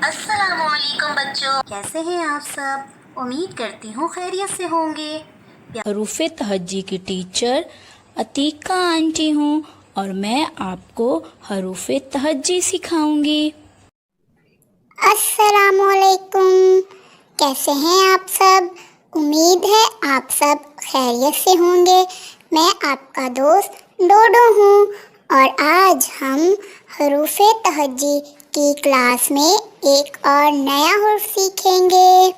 अस्सलामुअलैकुम बच्चों, कैसे हैं आप सब? उम्मीद करती हूँ खैरियत से होंगे। हरूफ़े तहज्जी की टीचर अतीका आंटी हूँ और मैं आपको हरूफ़े तहज्जी सिखाऊंगी। अस्सलामुअलैकुम। कैसे हैं आप सब? उम्मीद है आप सब खैरियत से होंगे। मैं आपका दोस्त डोडो हूँ और आज हम हरूफ़े तहज्जी की क्लास में एक और नया हुर्फ सीखेंगे।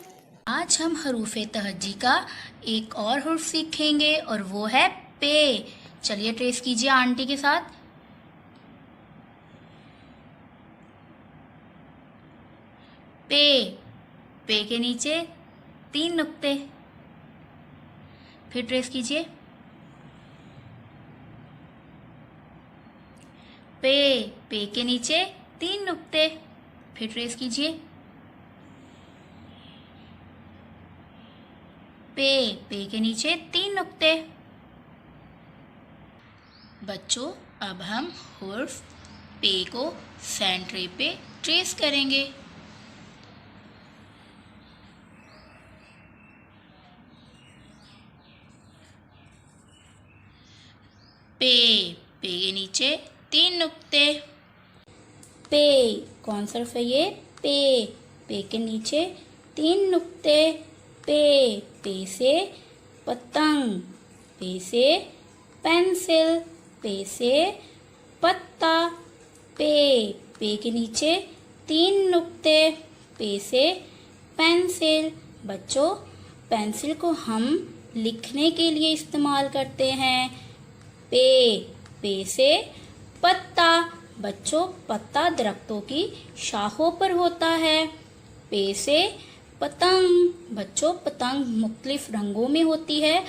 आज हम हरूफ़े तहज्जी का एक और हुर्फ सीखेंगे और वो है पे। चलिए ट्रेस कीजिए आंटी के साथ। पे, पे के नीचे 3 नुक्ते। फिर ट्रेस कीजिए। पे, पे के नीचे 3 नुक्ते। फिर ट्रेस कीजिए। पे, पे के नीचे 3 नुक्ते। बच्चों, अब हम हुर्फ पे को सेंट्रे पे ट्रेस करेंगे। पे, पे के नीचे 3 नुक्ते। पे, कौन सा हर्फ है ये? पे, पे के नीचे 3 नुक्ते। पे, पे से पतंग, पे से पेंसिल, पे से पत्ता। पे, पे के नीचे 3 नुक्ते। पे से पेंसिल। बच्चों, पेंसिल को हम लिखने के लिए इस्तेमाल करते हैं। पे, पे से पत्ता। बच्चों, पत्ता दरख्तों की शाखों पर होता है। पे से पतंग। बच्चों, पतंग मुख्तलिफ रंगों में होती है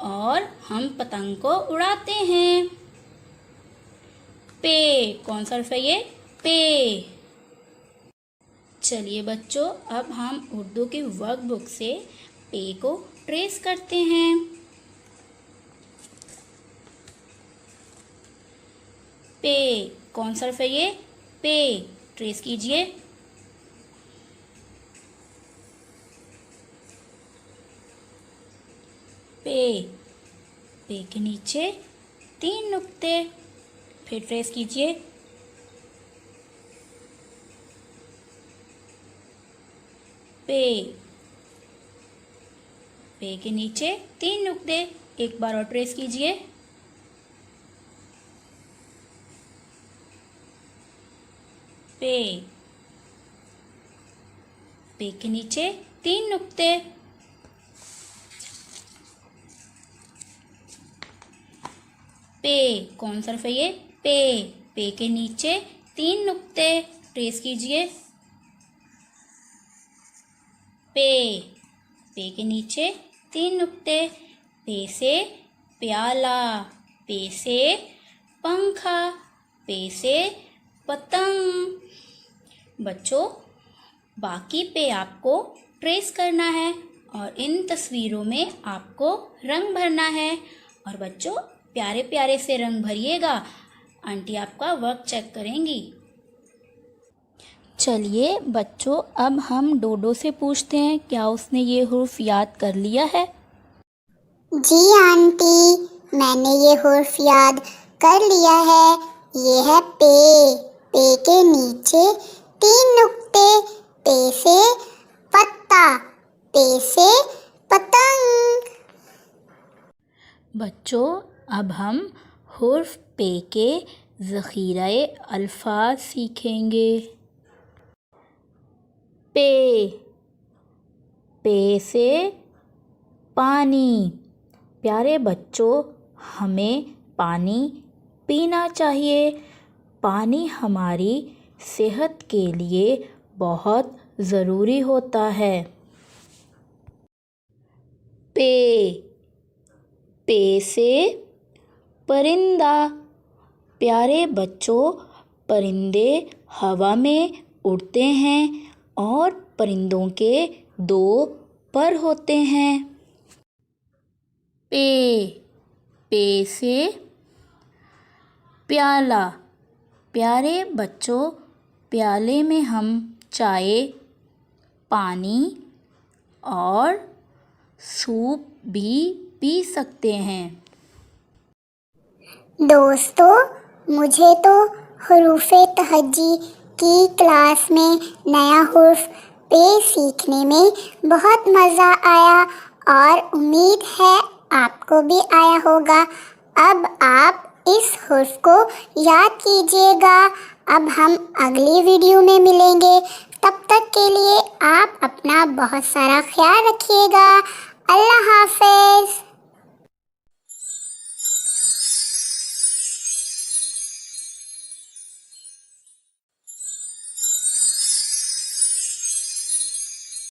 और हम पतंग को उड़ाते हैं। पे, कौन सा हर्फ है ये? पे। चलिए बच्चों, अब हम उर्दू की वर्कबुक से पे को ट्रेस करते हैं। पे, कौन सा हर्फ है ये? पे, ट्रेस कीजिए। पे, पे के नीचे 3 नुक्ते। फिर ट्रेस कीजिए। पे, पे के नीचे 3 नुक्ते। एक बार और ट्रेस कीजिए। पे, पे के नीचे 3 नुक्ते। पे, कौन सा हर्फ है ये? पे, पे के नीचे 3 नुक्ते। ट्रेस कीजिए। पे, पे के नीचे 3 नुक्ते। पे से प्याला, पे से पंखा, पे से पतंग। बच्चों, बाकी पे आपको ट्रेस करना है और इन तस्वीरों में आपको रंग भरना है। और बच्चों, प्यारे प्यारे से रंग भरिएगा। आंटी आपका वर्क चेक करेंगी। चलिए बच्चों, अब हम डोडो से पूछते हैं क्या उसने ये हुर्फ याद कर लिया है। जी आंटी, मैंने ये हुर्फ याद कर लिया है। ये है पे। पे के नीचे 3 नुक्ते। पे से पत्ता, पे से पतंग। बच्चों, अब हम हुर्फ पे के ज़ख़ीराए अल्फाज सीखेंगे। पे, पे से पानी। प्यारे बच्चों, हमें पानी पीना चाहिए। पानी हमारी सेहत के लिए बहुत ज़रूरी होता है। पे, पे से परिंदा। प्यारे बच्चों, परिंदे हवा में उड़ते हैं और परिंदों के 2 पर होते हैं। पे, पे से प्याला। प्यारे बच्चों, प्याले में हम चाय, पानी और सूप भी पी सकते हैं। दोस्तों, मुझे तो हुरूफ़े तहज्जी की क्लास में नया हुर्फ पे सीखने में बहुत मज़ा आया और उम्मीद है आपको भी आया होगा। अब आप इस हुर्फ को याद कीजिएगा। अब हम अगली वीडियो में मिलेंगे। तब तक के लिए आप अपना बहुत सारा ख्याल रखिएगा। अल्लाह हाफ़िज़।